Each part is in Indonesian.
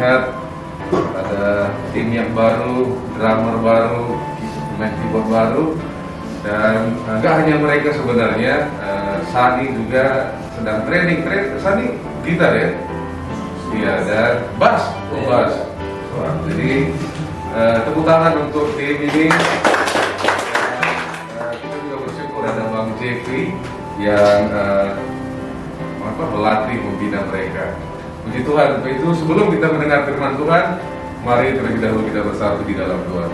melihat ada tim yang baru, drummer baru, main keyboard baru, dan nggak hanya mereka sebenarnya, Sani juga sedang training. Sani gitar ya? Iya, dan bass. Jadi tepuk tangan untuk tim ini. Kita juga bersyukur ada Bang Jeffrey yang melatih, membina mereka. Puji Tuhan. Untuk itu sebelum kita mendengar firman Tuhan, mari terlebih dahulu kita bersatu di dalam doa.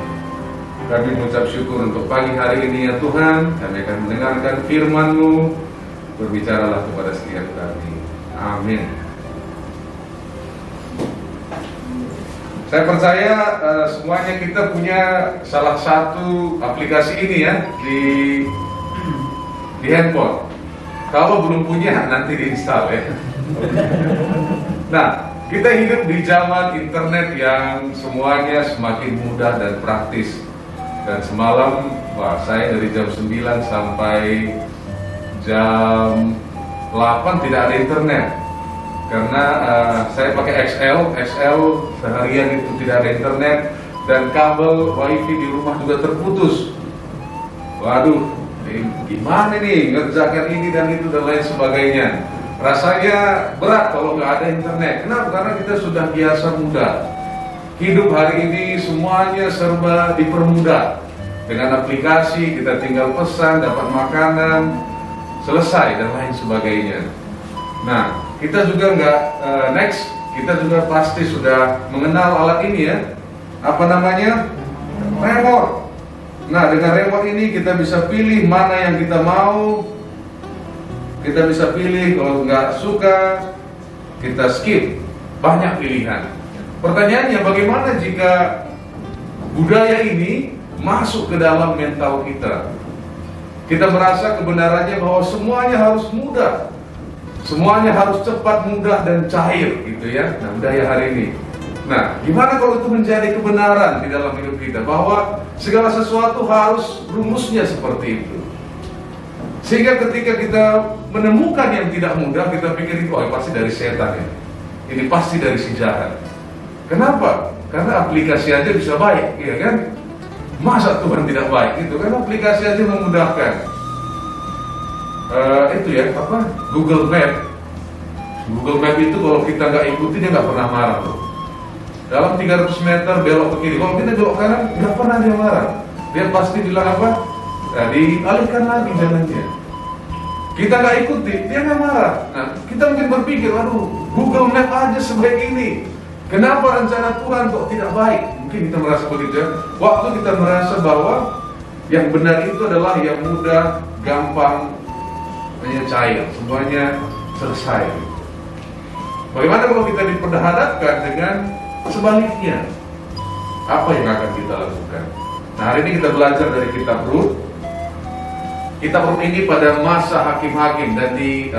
Kami mengucap syukur untuk pagi hari ini ya Tuhan. Kami akan mendengarkan firman-Mu. Berbicaralah kepada setiap kami. Amin. Saya percaya semuanya kita punya salah satu aplikasi ini ya di handphone. Kalau belum punya nanti diinstal ya. Nah, kita hidup di zaman internet yang semuanya semakin mudah dan praktis. Dan semalam, saya dari jam 9 sampai jam 8 tidak ada internet. Karena saya pakai XL seharian itu tidak ada internet. Dan kabel wifi di rumah juga terputus. Waduh, gimana nih ngerjakan ini dan itu dan lain sebagainya. Rasanya berat kalau nggak ada internet. Kenapa? Karena kita sudah biasa mudah. Hidup hari ini semuanya serba dipermudah. Dengan aplikasi kita tinggal pesan, dapat makanan, selesai dan lain sebagainya. Nah, kita juga kita juga pasti sudah mengenal alat ini ya. Apa namanya? Remote. Nah, dengan remote ini kita bisa pilih mana yang kita mau. Kita bisa pilih, kalau nggak suka kita skip. Banyak pilihan. Pertanyaannya, bagaimana jika budaya ini masuk ke dalam mental kita? Kita merasa kebenarannya bahwa semuanya harus mudah, semuanya harus cepat, mudah, dan cair gitu ya. Nah, budaya hari ini. Nah, gimana kalau itu menjadi kebenaran di dalam hidup kita, bahwa segala sesuatu harus rumusnya seperti itu? Sehingga ketika kita menemukan yang tidak mudah, kita pikir itu pasti dari setan ya. Ini pasti dari si jahat. Kenapa? Karena aplikasi aja bisa baik, ya kan? Masa Tuhan tidak baik itu? Karena aplikasi aja memudahkan. Itu ya, Google Map. Google Map itu kalau kita nggak ikuti dia nggak pernah marah loh. Dalam 300 meter belok ke kiri, kalau kita belok kanan nggak pernah dia marah. Dia pasti bilang apa? Nah, dialihkan lagi jalannya. Kita nggak ikuti, dia nggak marah. Nah, kita mungkin berpikir, aduh, Google Map aja sebaik ini. Kenapa rencana Tuhan kok tidak baik? Mungkin kita merasa begitu ya. Waktu kita merasa bahwa yang benar itu adalah yang mudah, gampang, hanya cair, semuanya selesai. Bagaimana kalau kita diperhadapkan dengan sebaliknya? Apa yang akan kita lakukan? Nah, hari ini kita belajar dari kitab Rut. Kitab Rut ini pada masa hakim-hakim, dan di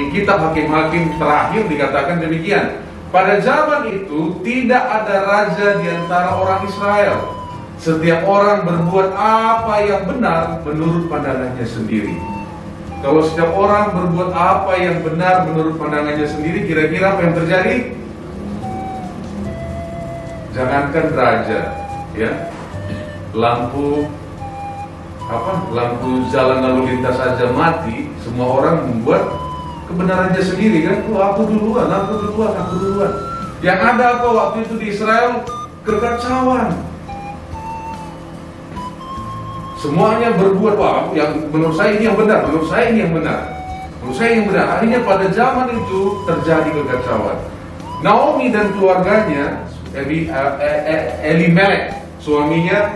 kitab hakim-hakim terakhir dikatakan demikian. Pada zaman itu tidak ada raja di antara orang Israel. Setiap orang berbuat apa yang benar menurut pandangannya sendiri. Kalau setiap orang berbuat apa yang benar menurut pandangannya sendiri, kira-kira apa yang terjadi? Jangankan raja, ya, lampu jalan lalu lintas saja mati, semua orang membuat kebenarannya sendiri kan. Aku duluan. Yang ada apa waktu itu di Israel? Kekacauan. Semuanya berbuat, yang menurut saya ini yang benar, menurut saya ini yang benar. Akhirnya pada zaman itu terjadi kekacauan. Naomi dan keluarganya, Elimelek suaminya,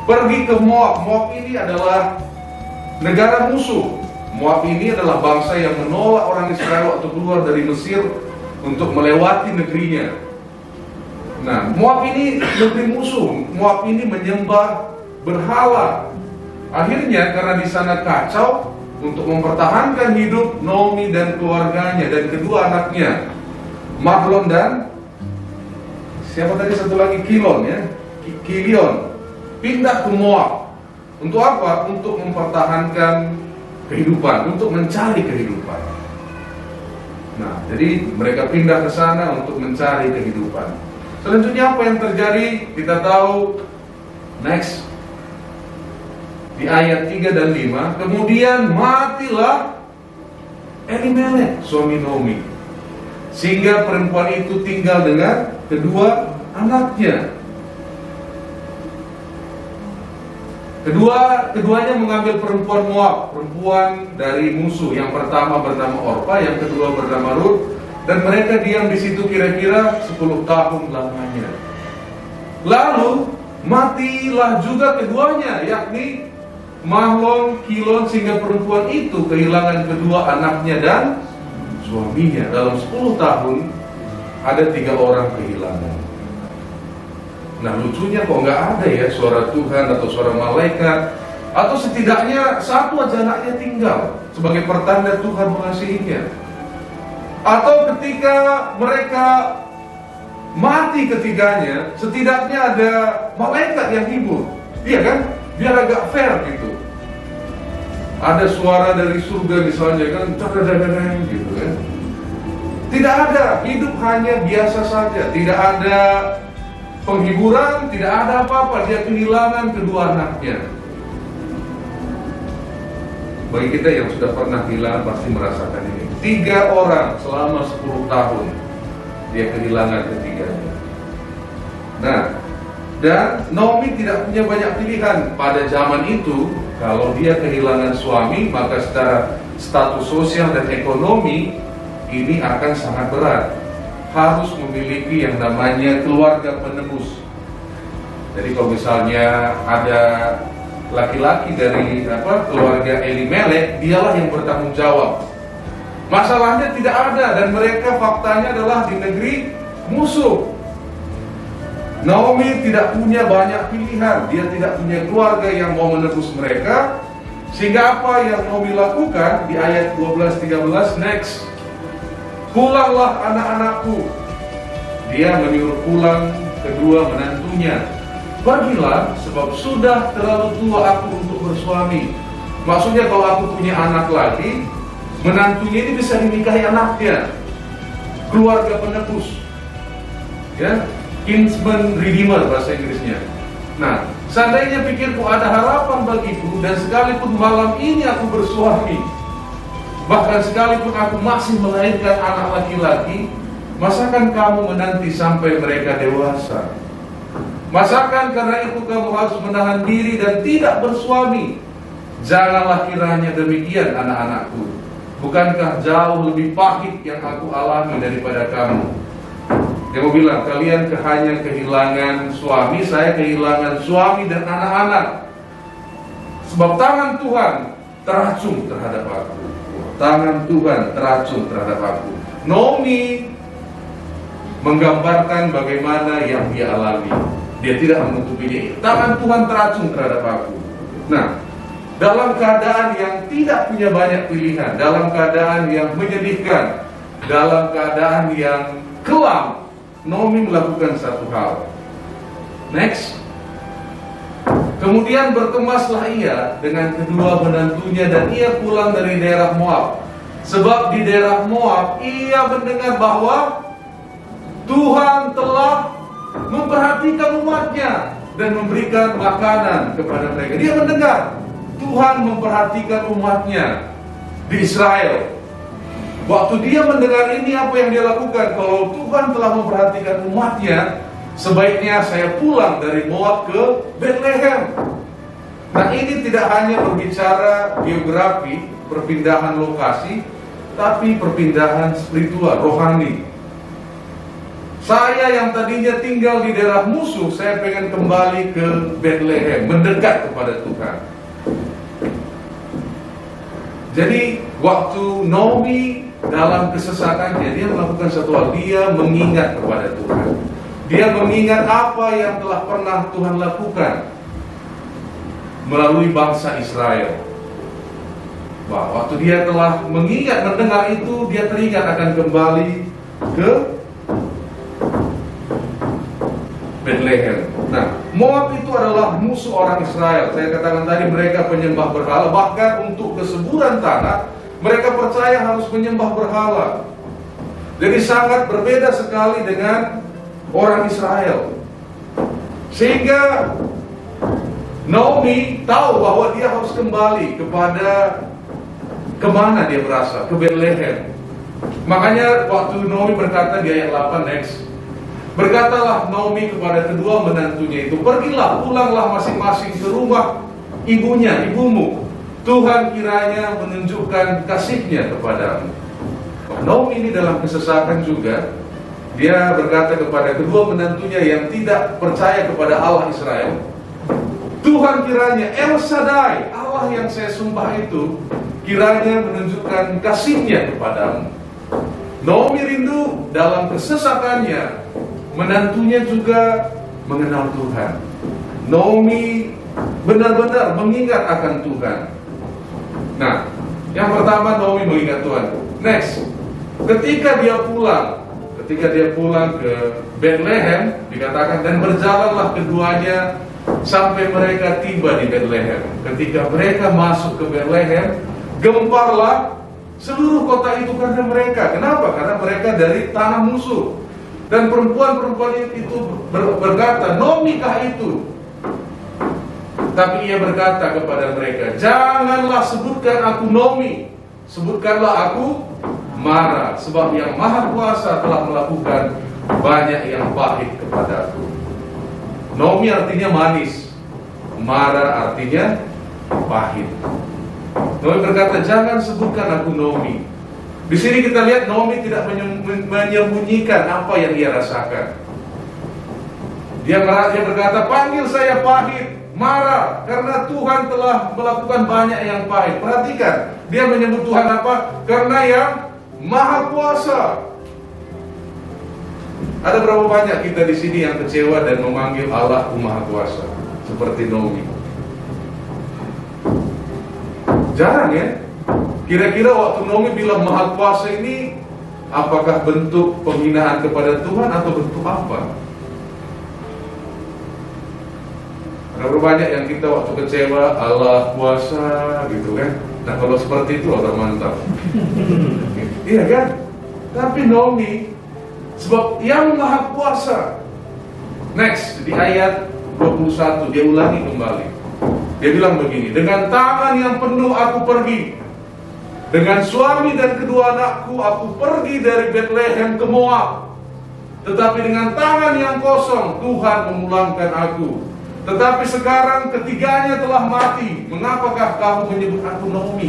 pergi ke Moab. Moab ini adalah negara musuh. Moab ini adalah bangsa yang menolak orang Israel waktu keluar dari Mesir untuk melewati negerinya. Nah, Moab ini negeri musuh. Moab ini menyembah berhala. Akhirnya karena di sana kacau, untuk mempertahankan hidup Naomi dan keluarganya dan kedua anaknya, Mahlon dan siapa tadi satu lagi, Kilion, pindah ke Moab. Untuk apa? Untuk mempertahankan kehidupan, untuk mencari kehidupan. Nah, jadi mereka pindah ke sana untuk mencari kehidupan. Selanjutnya apa yang terjadi? Kita tahu next di ayat 3 dan 5, kemudian matilah Elimelek, suami Naomi, sehingga perempuan itu tinggal dengan kedua anaknya. Keduanya mengambil perempuan Moab, perempuan dari musuh. Yang pertama bernama Orpa, yang kedua bernama Rut, dan mereka diam di situ kira-kira 10 tahun lamanya. Lalu matilah juga keduanya, yakni Mahlon, Kilon, sehingga perempuan itu kehilangan kedua anaknya dan suaminya. Dalam 10 tahun ada 3 orang kehilangan. Nah, lucunya kok nggak ada ya suara Tuhan atau suara malaikat, atau setidaknya satu aja anaknya tinggal sebagai pertanda Tuhan mengasihinya. Atau ketika mereka mati ketiganya, setidaknya ada malaikat yang hibur, iya kan? Biar agak fair gitu. Ada suara dari surga misalnya kan, gitu kan? Tidak ada, hidup hanya biasa saja, tidak ada penghiburan, tidak ada apa-apa. Dia kehilangan kedua anaknya. Bagi kita yang sudah pernah hilang pasti merasakan ini. 3 orang selama 10 tahun dia kehilangan ketiganya. Nah, dan Naomi tidak punya banyak pilihan pada zaman itu. Kalau dia kehilangan suami, maka secara status sosial dan ekonomi ini akan sangat berat. Harus memiliki yang namanya keluarga penebus. Jadi kalau misalnya ada laki-laki dari keluarga Elimelek, dialah yang bertanggung jawab. Masalahnya tidak ada, dan mereka faktanya adalah di negeri musuh. Naomi tidak punya banyak pilihan, dia tidak punya keluarga yang mau menebus mereka. Sehingga apa yang Naomi lakukan di ayat 12-13 next, pulanglah anak-anakku. Dia menyuruh pulang kedua menantunya. Pergilah, sebab sudah terlalu tua aku untuk bersuami. Maksudnya kalau aku punya anak lagi, menantunya ini bisa dinikahi anaknya. Keluarga penebus, ya, kinsman redeemer bahasa Inggrisnya. Nah, seandainya pikirku ada harapan bagiku, dan sekalipun malam ini aku bersuami, bahkan sekalipun aku masih melahirkan anak laki-laki, masakan kamu menanti sampai mereka dewasa? Masakan karena itu kamu harus menahan diri dan tidak bersuami? Janganlah kiranya demikian, anak-anakku. Bukankah jauh lebih pahit yang aku alami daripada kamu? Dia mau bilang, kalian hanya kehilangan suami, saya kehilangan suami dan anak-anak. Sebab tangan Tuhan teracung terhadap aku. Tangan Tuhan teracung terhadap aku. Naomi menggambarkan bagaimana yang dia alami. Dia tidak menutupinya. Tangan Tuhan teracung terhadap aku. Nah, dalam keadaan yang tidak punya banyak pilihan, dalam keadaan yang menyedihkan, dalam keadaan yang kelam, Naomi melakukan satu hal. Next. Kemudian berkemaslah ia dengan kedua menantunya, dan ia pulang dari daerah Moab. Sebab di daerah Moab ia mendengar bahwa Tuhan telah memperhatikan umatnya dan memberikan makanan kepada mereka. Dia mendengar Tuhan memperhatikan umatnya di Israel. Waktu dia mendengar ini, apa yang dia lakukan? Kalau Tuhan telah memperhatikan umatnya, sebaiknya saya pulang dari Moab ke Bethlehem. Nah, ini tidak hanya berbicara geografi, perpindahan lokasi, tapi perpindahan spiritual, rohani. Saya yang tadinya tinggal di daerah musuh, saya pengen kembali ke Bethlehem, mendekat kepada Tuhan. Jadi waktu Naomi dalam kesesakannya, dia melakukan satu hal. Dia mengingat kepada Tuhan. Dia mengingat apa yang telah pernah Tuhan lakukan melalui bangsa Israel. Wah, waktu dia telah mengingat, mendengar itu, dia teringat akan kembali ke Bethlehem. Nah, Moab itu adalah musuh orang Israel. Saya katakan tadi, mereka penyembah berhala. Bahkan untuk kesuburan tanah, mereka percaya harus menyembah berhala. Jadi sangat berbeda sekali dengan orang Israel. Sehingga Naomi tahu bahwa dia harus kembali kepada kemana dia berasal, ke Bethlehem. Makanya waktu Naomi berkata di ayat 8 next, berkatalah Naomi kepada kedua menantunya itu, pergilah, pulanglah masing-masing ke rumah ibumu. Tuhan kiranya menunjukkan kasih-Nya kepadamu. Naomi ini dalam kesesakan juga. Dia berkata kepada kedua menantunya yang tidak percaya kepada Allah Israel, Tuhan kiranya El Shaddai, Allah yang saya sumpah itu, kiranya menunjukkan kasih-Nya kepadamu. Naomi rindu dalam kesesakannya, menantunya juga mengenal Tuhan. Naomi benar-benar mengingat akan Tuhan. Nah, yang pertama Naomi mengingat Tuhan. Next, ketika dia pulang ke Bethlehem, dikatakan dan berjalanlah keduanya sampai mereka tiba di Bethlehem. Ketika mereka masuk ke Bethlehem, gemparlah seluruh kota itu karena mereka. Kenapa? Karena mereka dari tanah musuh. Dan perempuan-perempuan itu berkata, Naomi kah itu? Tapi ia berkata kepada mereka, janganlah sebutkan aku Naomi, sebutkanlah aku Mara, sebab yang Maha Kuasa telah melakukan banyak yang pahit kepadaku. Naomi artinya manis, Mara artinya pahit. Naomi berkata, jangan sebutkan aku Naomi. Di sini kita lihat Naomi tidak menyembunyikan apa yang ia rasakan. Dia berkata, panggil saya pahit, Mara, karena Tuhan telah melakukan banyak yang pahit. Perhatikan, dia menyebut Tuhan apa? Karena yang Maha Kuasa. Ada berapa banyak kita di sini yang kecewa dan memanggil Allah Maha Kuasa seperti Naomi? Jarang ya. Kira-kira waktu Naomi bilang Maha Kuasa ini, apakah bentuk penghinaan kepada Tuhan atau bentuk apa? Ada berapa banyak yang kita waktu kecewa Allah kuasa gitu kan? Nah kalau seperti itu orang mantap. Iya kan? Tapi Naomi, sebab yang Maha Kuasa. Next, di ayat 21 dia ulangi kembali. Dia bilang begini, dengan tangan yang penuh aku pergi, dengan suami dan kedua anakku aku pergi dari Bethlehem ke Moab. Tetapi dengan tangan yang kosong Tuhan memulangkan aku. Tetapi sekarang ketiganya telah mati. Mengapakah kamu menyebut aku Naomi?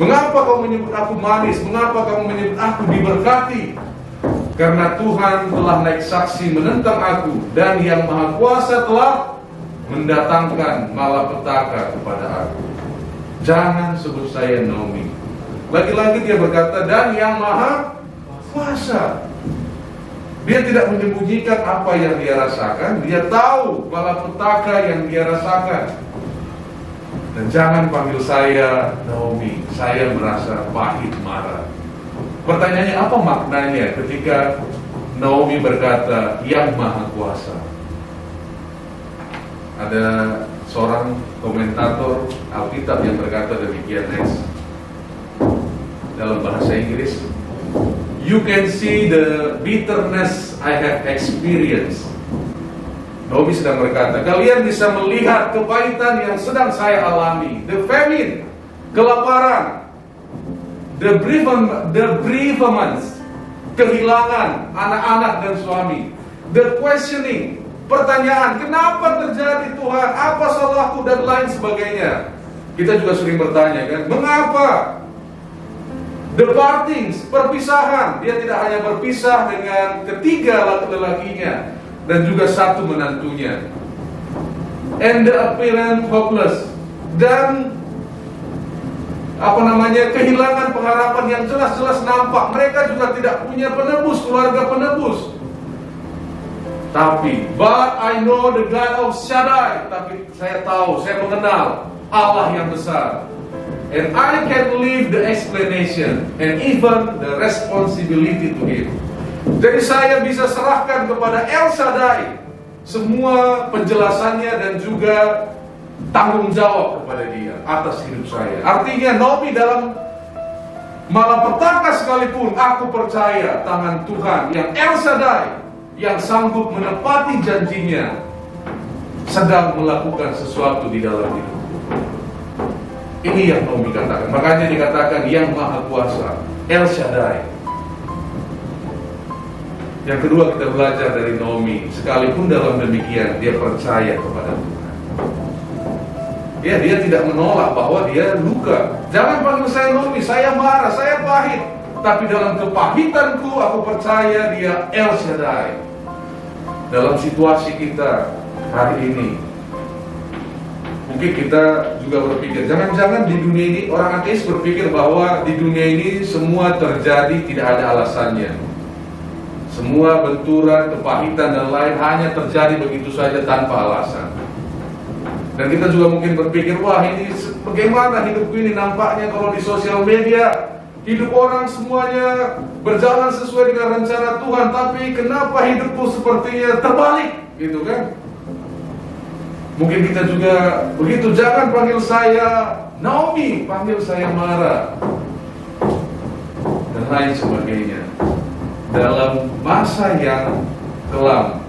Mengapa kamu menyebut aku manis? Mengapa kamu menyebut aku diberkati? Karena Tuhan telah naik saksi menentang aku, dan yang Maha Kuasa telah mendatangkan malapetaka kepada aku. Jangan sebut saya Naomi. Lagi-lagi dia berkata, dan yang Maha Kuasa. Dia tidak menyembunyikan apa yang dia rasakan. Dia tahu malapetaka yang dia rasakan. Dan jangan panggil saya Naomi, saya merasa pahit marah. Pertanyaannya, apa maknanya ketika Naomi berkata yang Maha Kuasa? Ada seorang komentator Alkitab yang berkata demikian next, dalam bahasa Inggris, you can see the bitterness I have experienced. Naomi sedang berkata, kalian bisa melihat kepahitan yang sedang saya alami. The famine, kelaparan, the bereavements, kehilangan anak-anak dan suami. The questioning, pertanyaan, kenapa terjadi Tuhan? Apa salahku dan lain sebagainya. Kita juga sering bertanya kan, mengapa? The partings, perpisahan. Dia tidak hanya berpisah dengan ketiga laki-lakinya dan juga satu menantunya. And the apparent hopeless. Dan kehilangan pengharapan yang jelas-jelas nampak. Mereka juga tidak punya penebus, keluarga penebus. Tapi, but I know the God of Shaddai. Tapi saya tahu, saya mengenal Allah yang besar. And I can leave the explanation and even the responsibility to Him. Jadi saya bisa serahkan kepada El Shaddai semua penjelasannya dan juga tanggung jawab kepada Dia atas hidup saya. Artinya Naomi dalam Malapetaka sekalipun aku percaya tangan Tuhan yang El Shaddai, yang sanggup menepati janjinya, sedang melakukan sesuatu di dalam hidupku. Ini yang Naomi katakan. Makanya dikatakan yang Maha Kuasa, El Shaddai. Yang kedua, kita belajar dari Naomi, sekalipun dalam demikian dia percaya kepada Tuhan. Ya, dia tidak menolak bahwa dia luka. Jangan panggil saya Naomi, saya marah, saya pahit. Tapi dalam kepahitanku aku percaya dia El Shaddai. Dalam situasi kita hari ini, mungkin kita juga berpikir, jangan-jangan di dunia ini, orang ateis berpikir bahwa di dunia ini semua terjadi tidak ada alasannya. Semua benturan, kepahitan dan lain hanya terjadi begitu saja tanpa alasan. Dan kita juga mungkin berpikir, wah ini bagaimana hidupku ini nampaknya kalau di sosial media hidup orang semuanya berjalan sesuai dengan rencana Tuhan, tapi kenapa hidupku sepertinya terbalik, gitu kan? Mungkin kita juga begitu, jangan panggil saya Naomi, panggil saya Mara, dan lain sebagainya. Dalam masa yang kelam,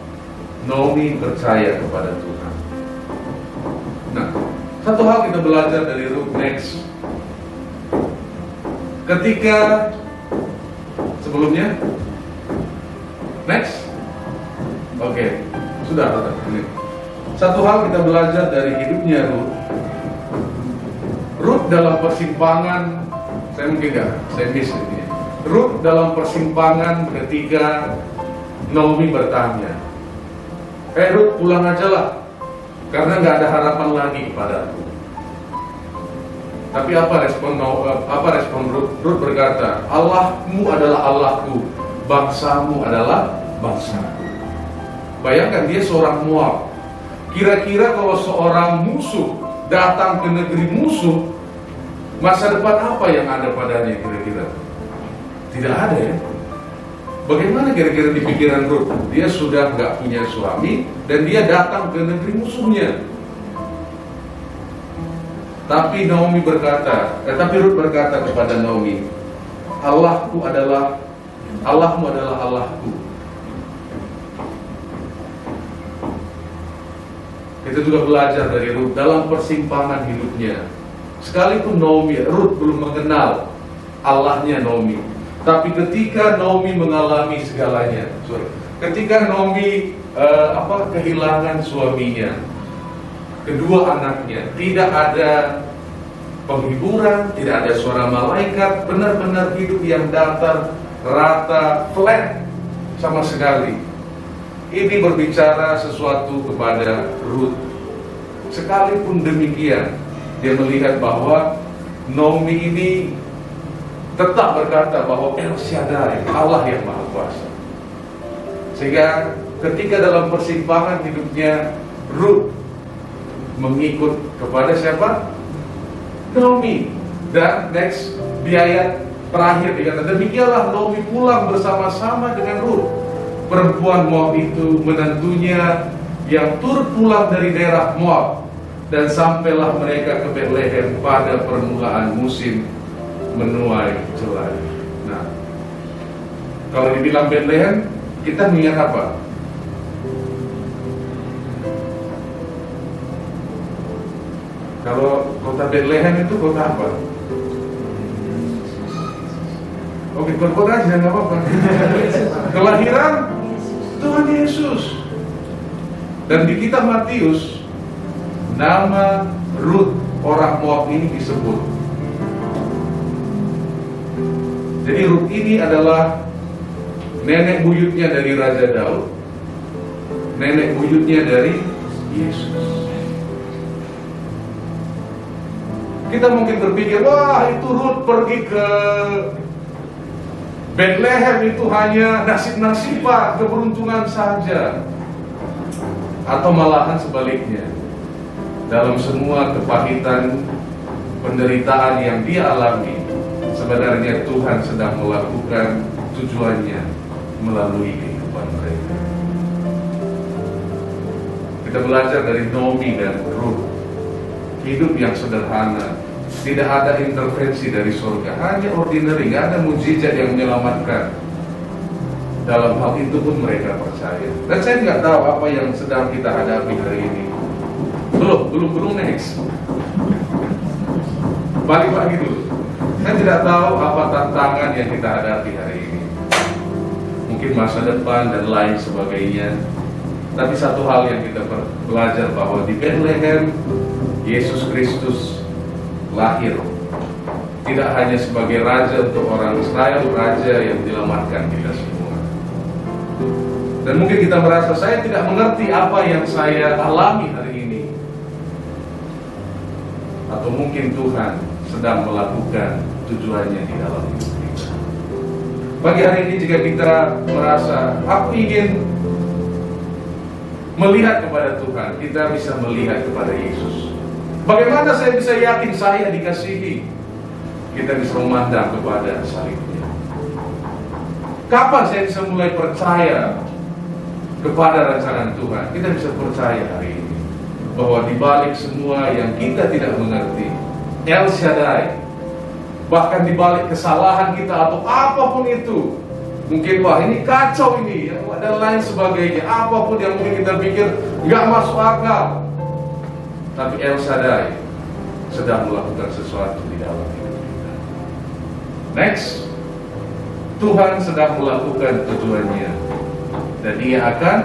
Naomi percaya kepada Tuhan. Nah, satu hal kita belajar dari Ruth next. Ketika sebelumnya, next, oke, sudah. Ini. Satu hal kita belajar dari hidupnya Ruth. Ruth dalam persimpangan, saya miss ini. Ruth dalam persimpangan ketika Naomi bertanya, Ruth pulang aja lah, karena nggak ada harapan lagi kepadaku. Tapi apa respon Ruth? Ruth berkata, Allahmu adalah Allahku, bangsamu adalah bangsaku. Bayangkan dia seorang Moab. Kira-kira kalau seorang musuh datang ke negeri musuh, masa depan apa yang ada padanya kira-kira? Tidak ada ya. Bagaimana kira-kira di pikiran Ruth? Dia sudah nggak punya suami dan dia datang ke negeri musuhnya. Tapi Ruth berkata kepada Naomi, Allahmu adalah Allahku. Kita juga belajar dari Ruth dalam persimpangan hidupnya. Sekalipun Ruth belum mengenal Allahnya Naomi, tapi ketika Naomi mengalami segalanya, ketika Naomi kehilangan suaminya, kedua anaknya, tidak ada penghiburan, tidak ada suara malaikat, benar-benar hidup yang datar, rata, flat sama sekali. Ini berbicara sesuatu kepada Ruth. Sekalipun demikian, dia melihat bahwa Naomi ini tetap berkata bahwa El Shaddai, Allah yang Maha Kuasa. Sehingga ketika dalam persimpangan hidupnya, Ruth mengikut kepada siapa? Naomi. Dan next, di ayat terakhir dikatakan, demikianlah Naomi pulang bersama-sama dengan Ruth. Perempuan Moab itu menantunya yang turut pulang dari daerah Moab, dan sampailah mereka ke Bethlehem pada permulaan musim menuai jelai. Nah, kalau dibilang Bethlehem, kita mengingat apa? Kalau kota Bethlehem itu kota apa? Oke, kota aja nggak apa-apa. Kelahiran Tuhan Yesus. Dan di kitab Matius, nama Ruth orang Moab ini disebut. Jadi Ruth ini adalah nenek buyutnya dari Raja Daud, nenek buyutnya dari Yesus. Kita mungkin berpikir, wah itu Ruth pergi ke Bethlehem itu hanya nasib-nasiban, keberuntungan saja. Atau malahan sebaliknya, dalam semua kepahitan, penderitaan yang dia alami, sebenarnya Tuhan sedang melakukan tujuannya melalui kehidupan mereka. Kita belajar dari Naomi dan Ruth, hidup yang sederhana, Tidak ada intervensi dari surga, hanya ordinary, nggak ada mujizat yang menyelamatkan. Dalam hal itu pun mereka percaya. Dan saya nggak tahu apa yang sedang kita hadapi hari ini. Belum next. Balik lagi dulu. Saya tidak tahu apa tantangan yang kita hadapi hari ini. Mungkin masa depan dan lain sebagainya. Tapi satu hal yang kita belajar bahwa di Bethlehem Yesus Kristus lahir. Tidak hanya sebagai raja untuk orang Israel, raja yang menyelamatkan kita semua. Dan mungkin kita merasa saya tidak mengerti apa yang saya alami hari ini. Atau mungkin Tuhan sedang melakukan tujuannya di dalam hidup kita. Pagi hari ini jika kita merasa aku ingin melihat kepada Tuhan, kita bisa melihat kepada Yesus. Bagaimana saya bisa yakin saya dikasihi? Kita bisa memandang kepada salibnya. Kapan saya bisa mulai percaya kepada rancangan Tuhan? Kita bisa percaya hari ini bahwa di balik semua yang kita tidak mengerti, El Shaddai, bahkan di balik kesalahan kita atau apapun itu, mungkin wah ini kacau ini dan lain sebagainya, apapun yang mungkin kita pikir nggak masuk akal, tapi El Shaddai sedang melakukan sesuatu di dalam hidup kita. Next, Tuhan sedang melakukan tujuannya dan Dia akan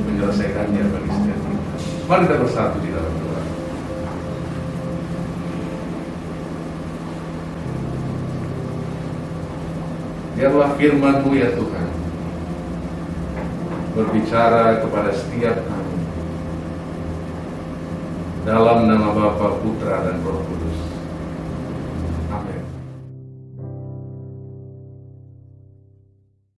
menyelesaikannya bagi setiap kita. Mari kita bersatu di dalam doa. Biarlah firman-Mu ya Tuhan berbicara kepada setiap kami dalam nama Bapa, Putra, dan Roh Kudus.